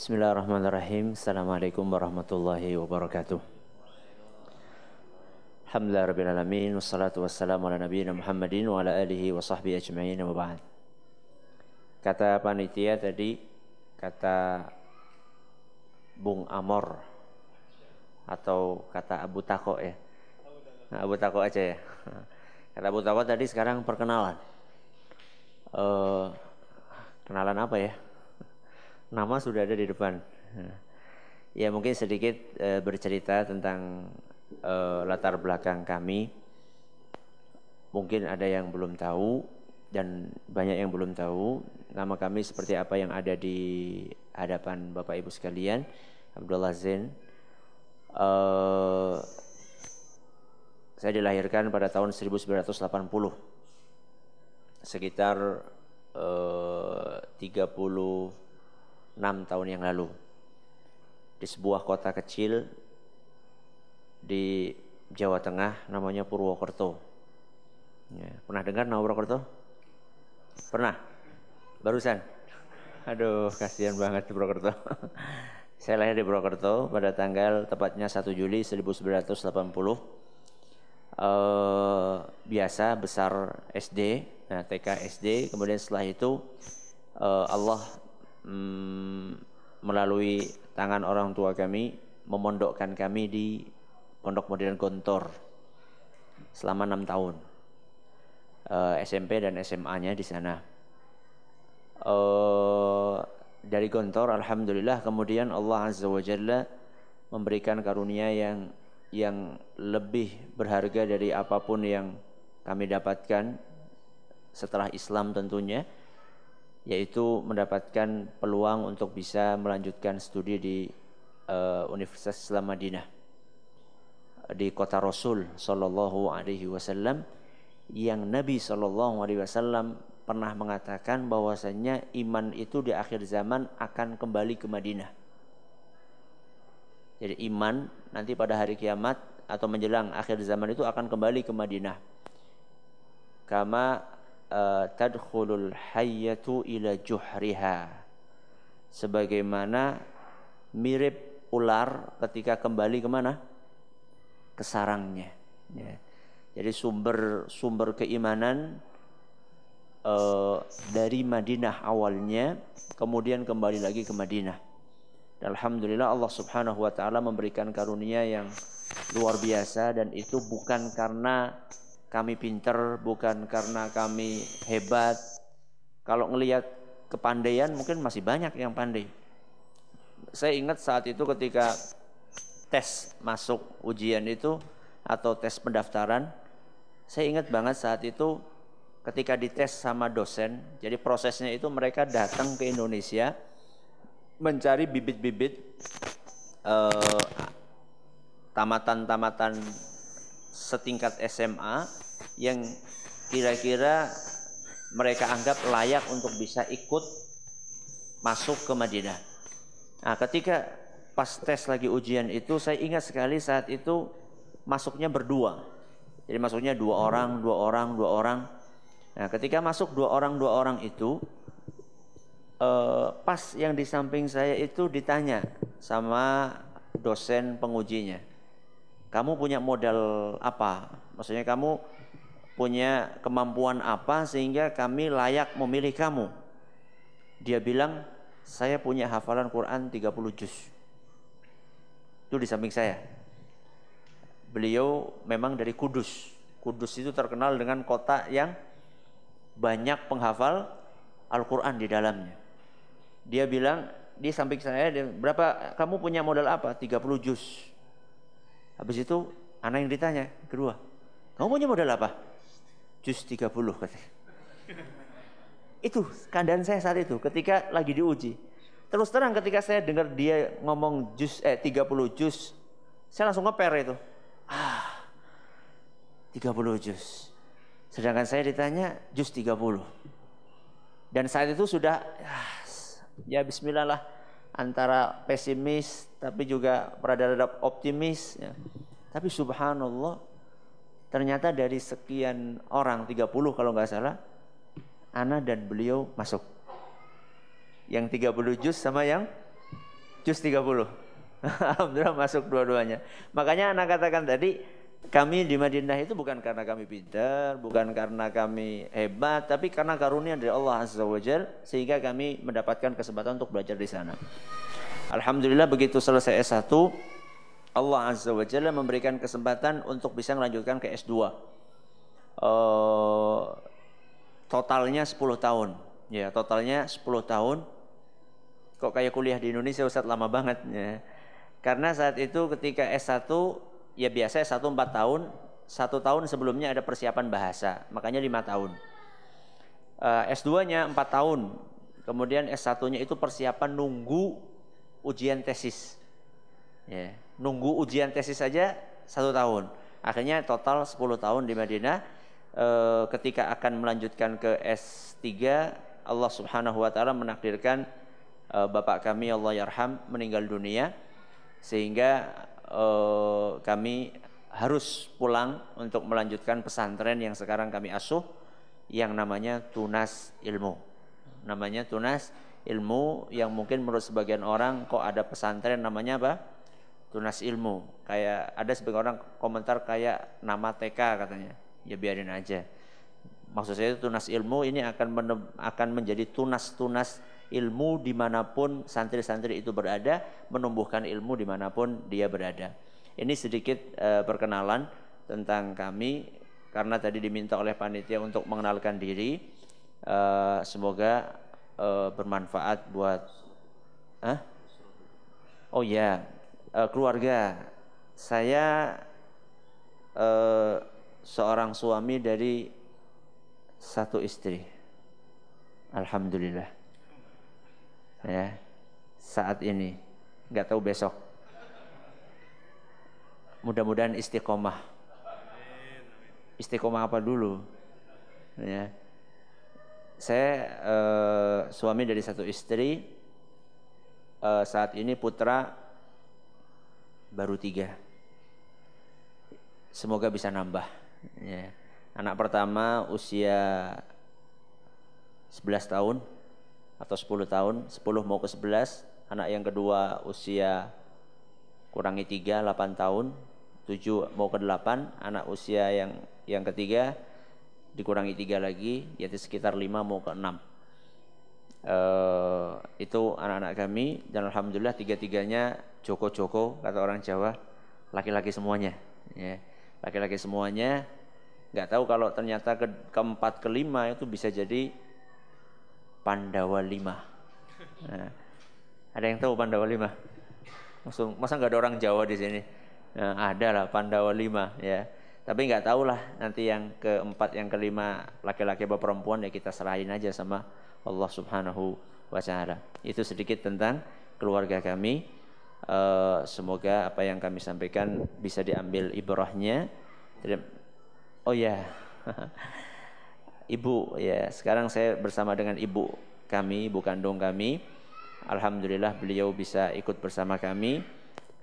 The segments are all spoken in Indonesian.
Bismillahirrahmanirrahim. Assalamualaikum warahmatullahi wabarakatuh. Alhamdulillahirrabbilalamin. Wassalatu wassalamu ala nabiyina Muhammadin wa ala alihi wa sahbihi ajma'in wa ba'd. Kata panitia tadi, kata Bung Amor atau kata Abu Tako ya. Nah, Abu Tako aja ya. Kata Abu Tako tadi sekarang perkenalan. Kenalan apa ya? Nama sudah ada di depan. Ya mungkin sedikit bercerita tentang latar belakang kami. Mungkin ada yang belum tahu dan banyak yang belum tahu. Nama kami seperti apa yang ada di hadapan Bapak Ibu sekalian. Abdullah Zain. Saya dilahirkan pada tahun 1980. Sekitar 36 tahun yang lalu di sebuah kota kecil di Jawa Tengah namanya Purwokerto. Ya, pernah dengar nama Purwokerto? Pernah? Barusan? Aduh, kasihan banget di Purwokerto. Saya lahir di Purwokerto pada tanggal tepatnya 1 Juli 1980. Biasa besar SD, nah TK SD, kemudian setelah itu Allah melalui tangan orang tua kami memondokkan kami di Pondok Modern Gontor selama 6 tahun, SMP dan SMA-nya di sana. Dari Gontor alhamdulillah kemudian Allah Azza wa Jalla memberikan karunia yang lebih berharga dari apapun yang kami dapatkan setelah Islam tentunya, yaitu mendapatkan peluang untuk bisa melanjutkan studi di Universitas Islam Madinah di kota Rasul Sallallahu Alaihi Wasallam, yang Nabi Sallallahu Alaihi Wasallam pernah mengatakan bahwasanya iman itu di akhir zaman akan kembali ke Madinah. Jadi iman nanti pada hari kiamat atau menjelang akhir zaman itu akan kembali ke Madinah. Kama tadkhulul hayyatu ila juhriha, sebagaimana mirip ular ketika kembali kemana? Ke sarangnya. Ya. Jadi sumber keimanan dari Madinah awalnya, kemudian kembali lagi ke Madinah. Dan alhamdulillah Allah Subhanahu wa taala memberikan karunia yang luar biasa, dan itu bukan karena kami pinter, bukan karena kami hebat. Kalau ngelihat kepandaian mungkin masih banyak yang pandai. Saya ingat saat itu ketika tes masuk ujian itu atau tes pendaftaran, saya ingat banget saat itu ketika dites sama dosen. Jadi prosesnya itu mereka datang ke Indonesia mencari bibit-bibit tamatan-tamatan setingkat SMA yang kira-kira mereka anggap layak untuk bisa ikut masuk ke Madinah. Nah, ketika pas tes lagi ujian itu, saya ingat sekali saat itu masuknya berdua. Jadi masuknya dua orang. Nah, ketika masuk dua orang itu, pas yang di samping saya itu ditanya sama dosen pengujinya, kamu punya modal apa? Maksudnya kamu punya kemampuan apa sehingga kami layak memilih kamu? Dia bilang, saya punya hafalan Quran 30 juz. Itu di samping saya. Beliau memang dari Kudus. Kudus itu terkenal dengan kota yang banyak penghafal Al-Quran di dalamnya. Dia bilang di samping saya, berapa kamu punya modal apa? 30 juz. Habis itu anak yang ditanya kedua, kamu punya modal apa? Juz 30 katanya. Itu keadaan saya saat itu ketika lagi diuji. Terus terang ketika saya dengar dia ngomong 30 juz, saya langsung ngeper itu. 30 juz. Sedangkan saya ditanya juz 30. Dan saat itu sudah ya bismillah lah, antara pesimis tapi juga rada-rada optimis ya. Tapi subhanallah, ternyata dari sekian orang 30 kalau nggak salah, ana dan beliau masuk. Yang 30 juz sama yang juz 30. Alhamdulillah masuk dua-duanya. Makanya anak katakan tadi, kami di Madinah itu bukan karena kami pintar, bukan karena kami hebat, tapi karena karunia dari Allah Azza wa Jalla sehingga kami mendapatkan kesempatan untuk belajar di sana. Alhamdulillah begitu selesai S1, Allah Azza wa Jalla memberikan kesempatan untuk bisa melanjutkan ke S2. Totalnya 10 tahun. Ya, totalnya 10 tahun. Kok kayak kuliah di Indonesia Ustaz, lama banget ya. Karena saat itu ketika S1 ya biasa S1 4 tahun, 1 tahun sebelumnya ada persiapan bahasa, makanya 5 tahun. S2-nya 4 tahun. Kemudian S1-nya itu persiapan nunggu ujian tesis. Ya, nunggu ujian tesis saja 1 tahun. Akhirnya total 10 tahun di Madinah. Ketika akan melanjutkan ke S3, Allah Subhanahu wa taala menakdirkan bapak kami Allah yarham meninggal dunia, sehingga kami harus pulang untuk melanjutkan pesantren yang sekarang kami asuh yang namanya Tunas Ilmu. Namanya Tunas Ilmu, yang mungkin menurut sebagian orang kok ada pesantren namanya apa? Tunas Ilmu. Kayak ada sebagian orang komentar kayak nama TK katanya. Ya biarin aja. Maksud saya Tunas Ilmu ini akan menjadi tunas-tunas ilmu dimanapun santri-santri itu berada, menumbuhkan ilmu dimanapun dia berada. Ini sedikit perkenalan tentang kami, karena tadi diminta oleh panitia untuk mengenalkan diri. Semoga bermanfaat buat oh ya, keluarga. Saya seorang suami dari 1 istri. Alhamdulillah. Ya, saat ini, nggak tahu besok. Mudah-mudahan istiqomah. Istiqomah apa dulu? Ya, saya suami dari 1 istri. Saat ini putra baru 3. Semoga bisa nambah. Ya. Anak pertama usia 11 tahun. Atau 10 tahun, 10 mau ke 11. Anak yang kedua usia kurangi 3, 8 tahun, 7 mau ke 8. Anak usia yang ketiga dikurangi 3 lagi, yaitu sekitar 5 mau ke 6. Itu anak-anak kami, dan alhamdulillah 3-tiganya joko-joko kata orang Jawa, laki-laki semuanya. Ya, laki-laki semuanya. Nggak tahu kalau ternyata keempat kelima itu bisa jadi Pandawa 5. Nah, ada yang tahu Pandawa 5? Masa nggak ada orang Jawa di sini? Nah, ada lah Pandawa 5 ya. Tapi nggak tahu lah nanti yang keempat, yang kelima laki-laki atau perempuan, ya kita serahin aja sama Allah Subhanahu wa taala. Itu sedikit tentang keluarga kami. Semoga apa yang kami sampaikan bisa diambil ibrahnya. Oh ya. Ibu ya, sekarang saya bersama dengan ibu kami, ibu kandung kami. Alhamdulillah beliau bisa ikut bersama kami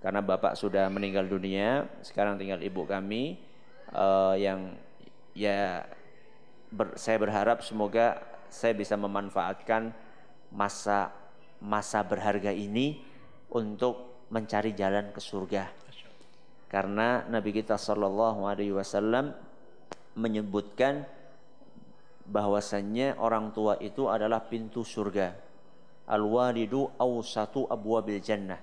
karena bapak sudah meninggal dunia. Sekarang tinggal ibu kami yang ya saya berharap semoga saya bisa memanfaatkan masa berharga ini untuk mencari jalan ke surga. Karena Nabi kita sallallahu alaihi wasallam menyebutkan bahwasannya orang tua itu adalah pintu surga. Al-walidu awsatu abwabil jannah.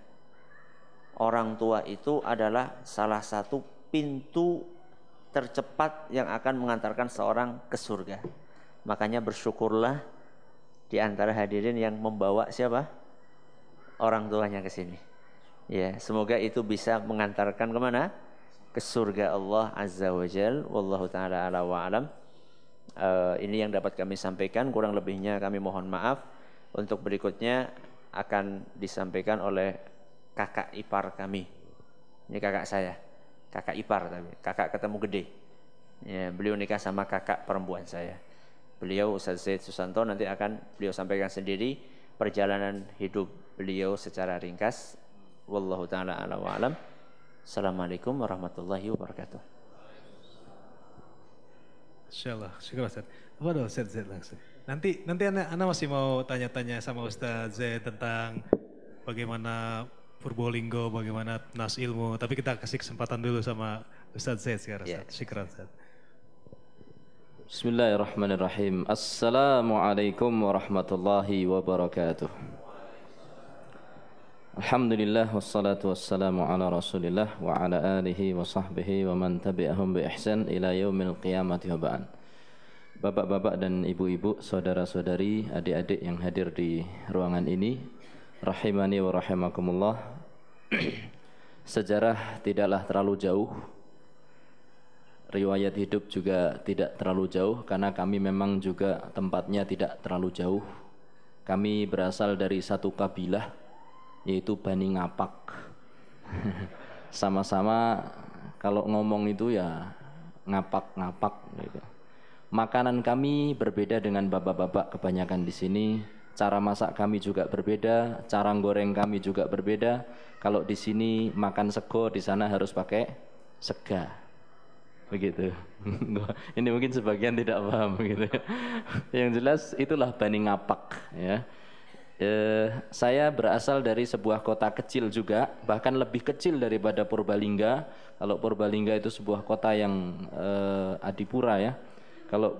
Orang tua itu adalah salah satu pintu tercepat yang akan mengantarkan seorang ke surga. Makanya bersyukurlah di antara hadirin yang membawa siapa? Orang tuanya ke sini. Ya, semoga itu bisa mengantarkan kemana? Ke surga Allah Azza wa Jal. Wallahu ta'ala ala wa alam. Ini yang dapat kami sampaikan, kurang lebihnya kami mohon maaf. Untuk berikutnya akan disampaikan oleh kakak ipar kami. Ini kakak saya, kakak ipar, tapi kakak ketemu gede ya, beliau nikah sama kakak perempuan saya. Beliau Ustaz Zaid Susanto, nanti akan beliau sampaikan sendiri perjalanan hidup beliau secara ringkas. Wallahu ta'ala ala wa alam. Assalamualaikum warahmatullahi wabarakatuh. Insyaallah, syukur Ustaz. Apa dong Ustaz langsung? Nanti ana masih mau tanya-tanya sama Ustaz Zaid tentang bagaimana Purbolinggo, bagaimana Nas Ilmu. Tapi kita kasih kesempatan dulu sama Ustadz Zaid sekarang. Ya. Syukran Ustadz. Bismillahirrahmanirrahim. Assalamualaikum warahmatullahi wabarakatuh. Alhamdulillah wassalatu wassalamu ala Rasulillah wa ala alihi wa sahbihi wa man tabi'ahum bi ihsan ila yaumil qiyamati wa ba'd. Bapak-bapak dan ibu-ibu, saudara-saudari, adik-adik yang hadir di ruangan ini, rahimani wa rahimakumullah. Sejarah tidaklah terlalu jauh, riwayat hidup juga tidak terlalu jauh, karena kami memang juga tempatnya tidak terlalu jauh. Kami berasal dari satu kabilah, yaitu Bani Ngapak. Sama-sama kalau ngomong itu ya ngapak-ngapak gitu. Makanan kami berbeda dengan bapak-bapak kebanyakan di sini. Cara masak kami juga berbeda, cara goreng kami juga berbeda. Kalau di sini makan sego, di sana harus pakai sega. Begitu. Ini mungkin sebagian tidak paham gitu. Yang jelas itulah Bani Ngapak ya. Saya berasal dari sebuah kota kecil juga, bahkan lebih kecil daripada Purbalingga. Kalau Purbalingga itu sebuah kota yang adipura ya. Kalau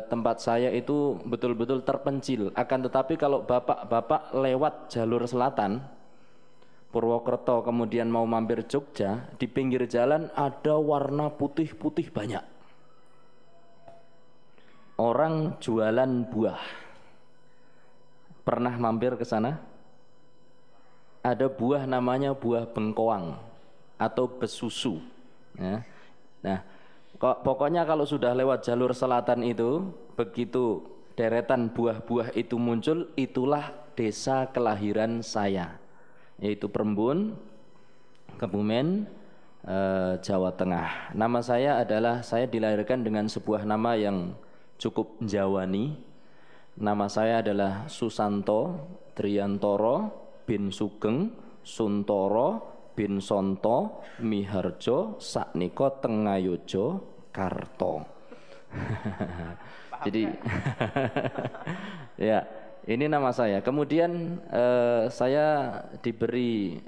tempat saya itu betul-betul terpencil. Akan tetapi kalau bapak-bapak lewat jalur selatan, Purwokerto, kemudian mau mampir Jogja, di pinggir jalan ada warna putih-putih banyak. Orang jualan buah. Pernah mampir ke sana? Ada buah namanya buah bengkoang atau besusu. Ya. Nah, pokoknya kalau sudah lewat jalur selatan itu, begitu deretan buah-buah itu muncul, itulah desa kelahiran saya, yaitu Perembun, Kebumen, Jawa Tengah. Nama saya dilahirkan dengan sebuah nama yang cukup Jawani. Nama saya adalah Susanto Triantoro bin Sugeng Suntoro bin Sonto Miharjo Sakniko Tengayojo Karto. Jadi ya, ini nama saya. Kemudian saya diberi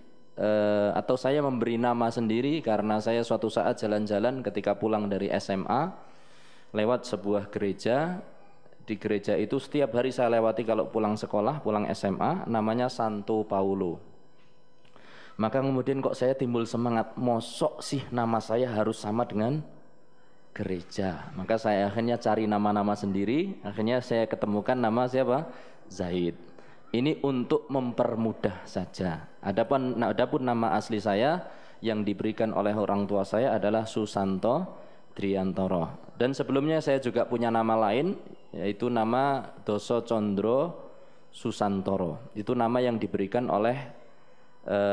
atau saya memberi nama sendiri karena saya suatu saat jalan-jalan ketika pulang dari SMA lewat sebuah gereja. Di gereja itu setiap hari saya lewati kalau pulang sekolah, pulang SMA, namanya Santo Paulo. Maka kemudian kok saya timbul semangat, mosok sih nama saya harus sama dengan gereja. Maka saya akhirnya cari nama-nama sendiri, akhirnya saya ketemukan nama siapa? Zaid. Ini untuk mempermudah saja. Adapun nama asli saya yang diberikan oleh orang tua saya adalah Susanto Triantoro. Dan sebelumnya saya juga punya nama lain, yaitu nama Doso Condro Susantoro. Itu nama yang diberikan oleh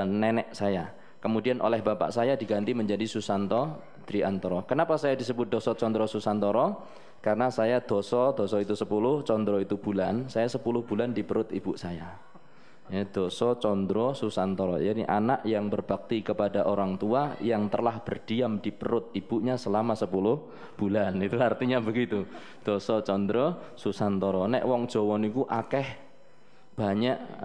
nenek saya. Kemudian oleh bapak saya diganti menjadi Susanto Triantoro. Kenapa saya disebut Doso Condro Susantoro? Karena saya Doso itu 10, Condro itu bulan. Saya 10 bulan di perut ibu saya. Ya, Doso Condro Susantoro. Jadi anak yang berbakti kepada orang tua yang telah berdiam di perut ibunya selama 10 bulan. Itu artinya begitu. Doso Condro Susantoro. Nek wong Jawa niku akeh banyak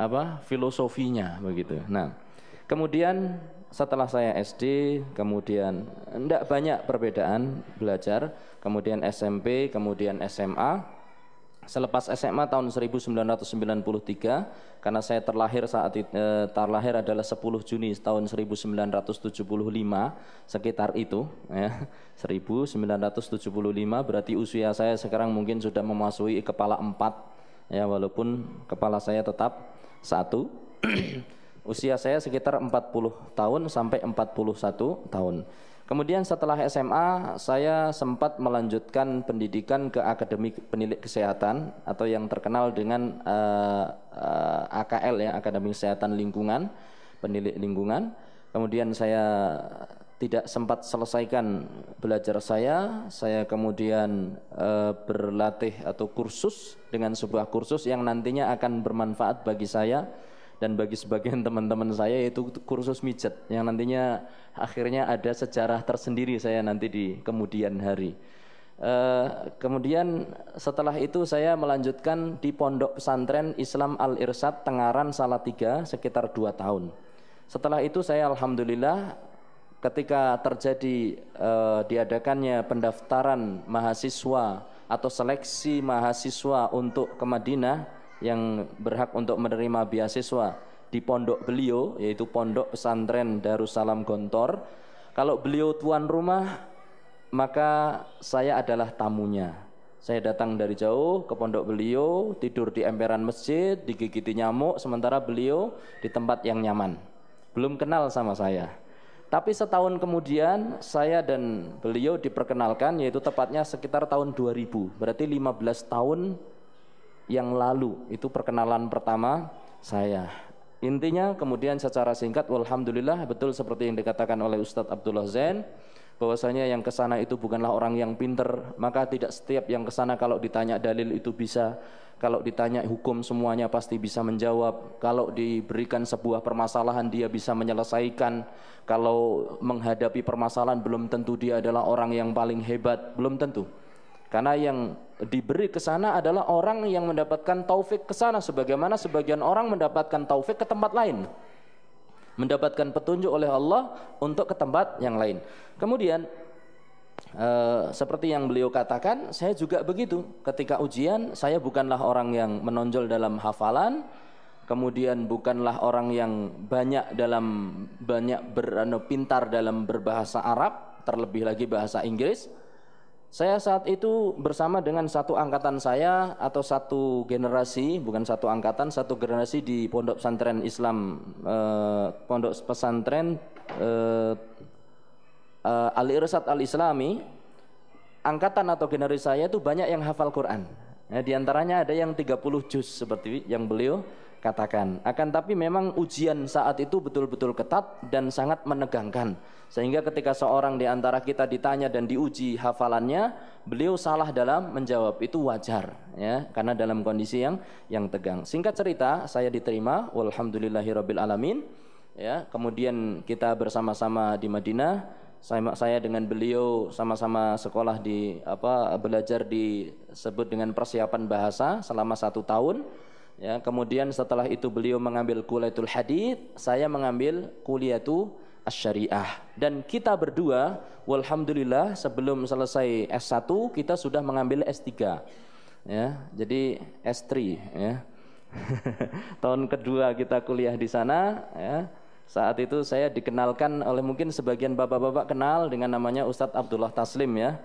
filosofinya begitu. Nah, kemudian setelah saya SD, kemudian enggak banyak perbedaan belajar, kemudian SMP, kemudian SMA. Selepas SMA tahun 1993, karena saya terlahir adalah 10 Juni tahun 1975, sekitar itu ya. 1975 berarti usia saya sekarang mungkin sudah memasuki kepala 4 ya, walaupun kepala saya tetap 1. Usia saya sekitar 40 tahun sampai 41 tahun. Kemudian setelah SMA saya sempat melanjutkan pendidikan ke Akademi Penilik Kesehatan atau yang terkenal dengan AKL ya, Akademi Kesehatan Lingkungan, Penilik Lingkungan. Kemudian saya tidak sempat selesaikan belajar saya kemudian berlatih atau kursus dengan sebuah kursus yang nantinya akan bermanfaat bagi saya dan bagi sebagian teman-teman saya, yaitu kursus mijet yang nantinya akhirnya ada sejarah tersendiri saya nanti di kemudian hari. Kemudian setelah itu saya melanjutkan di Pondok Pesantren Islam Al-Irsyad Tengaran Salatiga sekitar 2 tahun. Setelah itu saya alhamdulillah ketika terjadi diadakannya pendaftaran mahasiswa atau seleksi mahasiswa untuk ke Madinah yang berhak untuk menerima beasiswa di pondok beliau, yaitu Pondok Pesantren Darussalam Gontor. Kalau beliau tuan rumah, maka saya adalah tamunya. Saya datang dari jauh ke pondok beliau, tidur di emperan masjid, digigiti nyamuk, sementara beliau di tempat yang nyaman. Belum kenal sama saya. Tapi setahun kemudian saya dan beliau diperkenalkan, yaitu tepatnya sekitar tahun 2000. Berarti 15 tahun yang lalu itu perkenalan pertama saya. Intinya kemudian secara singkat, walhamdulillah betul seperti yang dikatakan oleh Ustadz Abdullah Zain, bahwasanya yang kesana itu bukanlah orang yang pinter, maka tidak setiap yang kesana kalau ditanya dalil itu bisa, kalau ditanya hukum semuanya pasti bisa menjawab, kalau diberikan sebuah permasalahan dia bisa menyelesaikan, kalau menghadapi permasalahan belum tentu dia adalah orang yang paling hebat, belum tentu. Karena yang diberi ke sana adalah orang yang mendapatkan taufik ke sana, sebagaimana sebagian orang mendapatkan taufik ke tempat lain, mendapatkan petunjuk oleh Allah untuk ke tempat yang lain. Kemudian seperti yang beliau katakan, saya juga begitu. Ketika ujian, saya bukanlah orang yang menonjol dalam hafalan, kemudian bukanlah orang yang pintar dalam berbahasa Arab, terlebih lagi bahasa Inggris. Saya saat itu bersama dengan satu angkatan saya atau satu generasi, bukan satu angkatan, satu generasi di Pondok Pesantren Islam, Pondok Pesantren Al-Irsyad Al-Islami. Angkatan atau generasi saya itu banyak yang hafal Quran. Ya, di antaranya ada yang 30 juz seperti yang beliau katakan. Akan tapi memang ujian saat itu betul-betul ketat dan sangat menegangkan. Sehingga ketika seorang di antara kita ditanya dan diuji hafalannya, beliau salah dalam menjawab, itu wajar ya, karena dalam kondisi yang tegang. Singkat cerita, saya diterima walhamdulillahirabbil alamin ya. Kemudian kita bersama-sama di Madinah. Saya dengan beliau sama-sama sekolah belajar disebut dengan persiapan bahasa selama 1 tahun. Ya, kemudian setelah itu beliau mengambil kuliatul hadits, saya mengambil kuliatul asy-syariah, dan kita berdua walhamdulillah sebelum selesai S1 kita sudah mengambil S3 ya, jadi S3 ya. Tahun kedua kita kuliah di sana ya. Saat itu saya dikenalkan oleh, mungkin sebagian bapak-bapak kenal dengan namanya Ustadz Abdullah Taslim ya.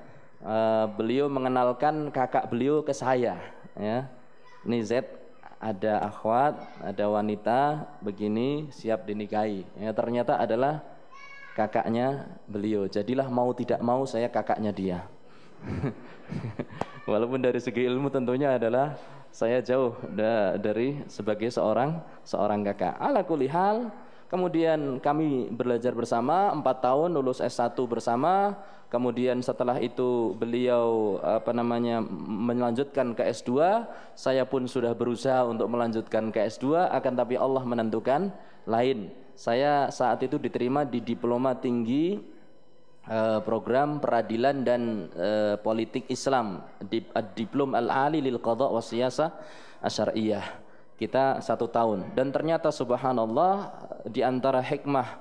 Beliau mengenalkan kakak beliau ke saya ya. Ini Z, ada akhwat, ada wanita begini siap dinikahi ya, ternyata adalah kakaknya beliau. Jadilah mau tidak mau saya kakaknya dia. Walaupun dari segi ilmu tentunya adalah saya jauh dari sebagai seorang kakak. Ala kulli hal, kemudian kami belajar bersama 4 tahun, lulus S1 bersama. Kemudian setelah itu beliau melanjutkan ke S2. Saya pun sudah berusaha untuk melanjutkan ke S2, akan tapi Allah menentukan lain. Saya saat itu diterima di Diploma Tinggi Program Peradilan dan Politik Islam, Diplom Al-Ali lil Qadha wa Siyasah Asy-Syar'iyyah. Kita 1 tahun, dan ternyata subhanallah di antara hikmah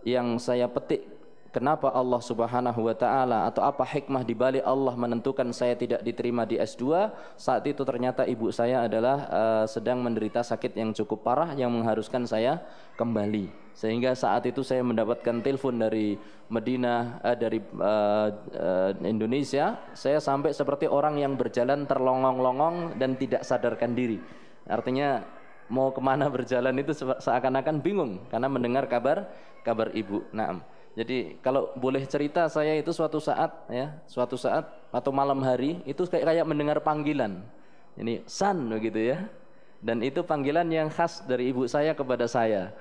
yang saya petik, kenapa Allah Subhanahu wa taala atau apa hikmah di balik Allah menentukan saya tidak diterima di S2, saat itu ternyata ibu saya adalah sedang menderita sakit yang cukup parah yang mengharuskan saya kembali. Sehingga saat itu saya mendapatkan telepon dari Madinah, dari Indonesia. Saya sampai seperti orang yang berjalan terlongong-longong dan tidak sadarkan diri. Artinya mau kemana berjalan itu seakan-akan bingung karena mendengar kabar ibu. Naam. Jadi kalau boleh cerita, saya itu suatu saat atau malam hari itu kayak mendengar panggilan. Ini san begitu ya. Dan itu panggilan yang khas dari ibu saya kepada saya.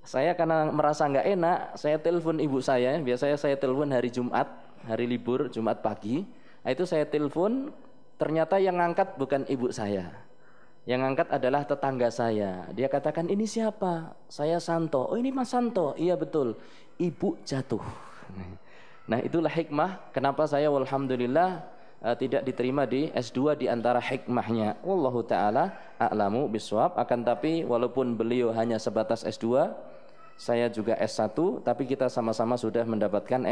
Saya karena merasa nggak enak, saya telepon ibu saya. Biasanya saya telepon hari Jumat, hari libur, Jumat pagi. Itu saya telepon, ternyata yang ngangkat bukan ibu saya. Yang ngangkat adalah tetangga saya. Dia katakan, ini siapa? Saya Santo. Oh, ini Mas Santo. Iya betul. Ibu jatuh. Nah, itulah hikmah kenapa saya walhamdulillah tidak diterima di S2 di antara hikmahnya. Wallahu taala a'lamu biswab. Akan tapi walaupun beliau hanya sebatas S2, saya juga S1, tapi kita sama-sama sudah mendapatkan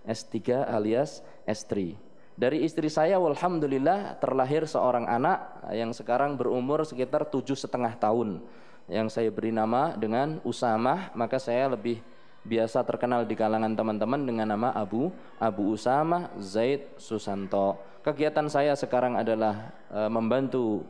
S3 alias S3. Dari istri saya walhamdulillah terlahir seorang anak yang sekarang berumur sekitar 7,5 tahun, yang saya beri nama dengan Usamah. Maka saya lebih biasa terkenal di kalangan teman-teman dengan nama Abu Usamah Zaid Susanto. Kegiatan saya sekarang adalah membantu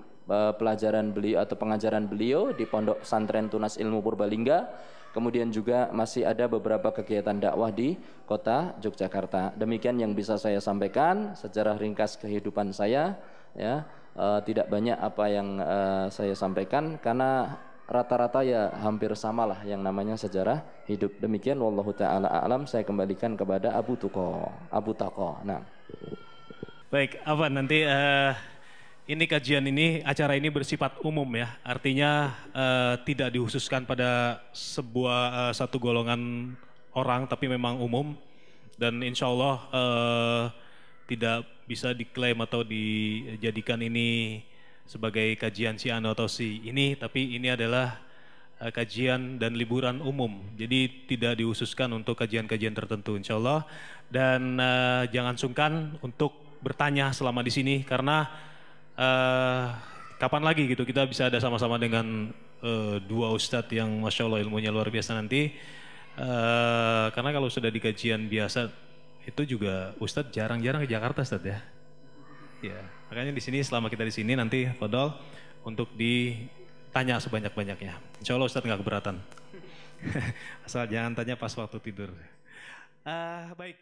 pelajaran beliau atau pengajaran beliau di Pondok Pesantren Tunas Ilmu Purbalingga. Kemudian juga masih ada beberapa kegiatan dakwah di kota Yogyakarta. Demikian yang bisa saya sampaikan secara ringkas kehidupan saya. Ya, tidak banyak apa yang saya sampaikan karena rata-rata ya hampir samalah yang namanya sejarah hidup. Demikian wallahu taala a'lam. Saya kembalikan kepada Abu Tako. Nah. Baik, apa nanti ini kajian ini, acara ini bersifat umum ya, artinya tidak dikhususkan pada satu golongan orang, tapi memang umum. Dan insya Allah tidak bisa diklaim atau dijadikan ini sebagai kajian si anu atau si ini, tapi ini adalah kajian dan liburan umum. Jadi tidak dikhususkan untuk kajian-kajian tertentu insya Allah. Dan jangan sungkan untuk bertanya selama di sini, karena kapan lagi gitu kita bisa ada sama-sama dengan dua ustadz yang masya Allah ilmunya luar biasa nanti. Karena kalau sudah di kajian biasa itu juga ustadz jarang-jarang ke Jakarta ustadz ya. Ya, makanya di sini selama kita di sini nanti fadol untuk ditanya sebanyak-banyaknya. Insya Allah ustadz nggak keberatan. Asal jangan tanya pas waktu tidur. Baik.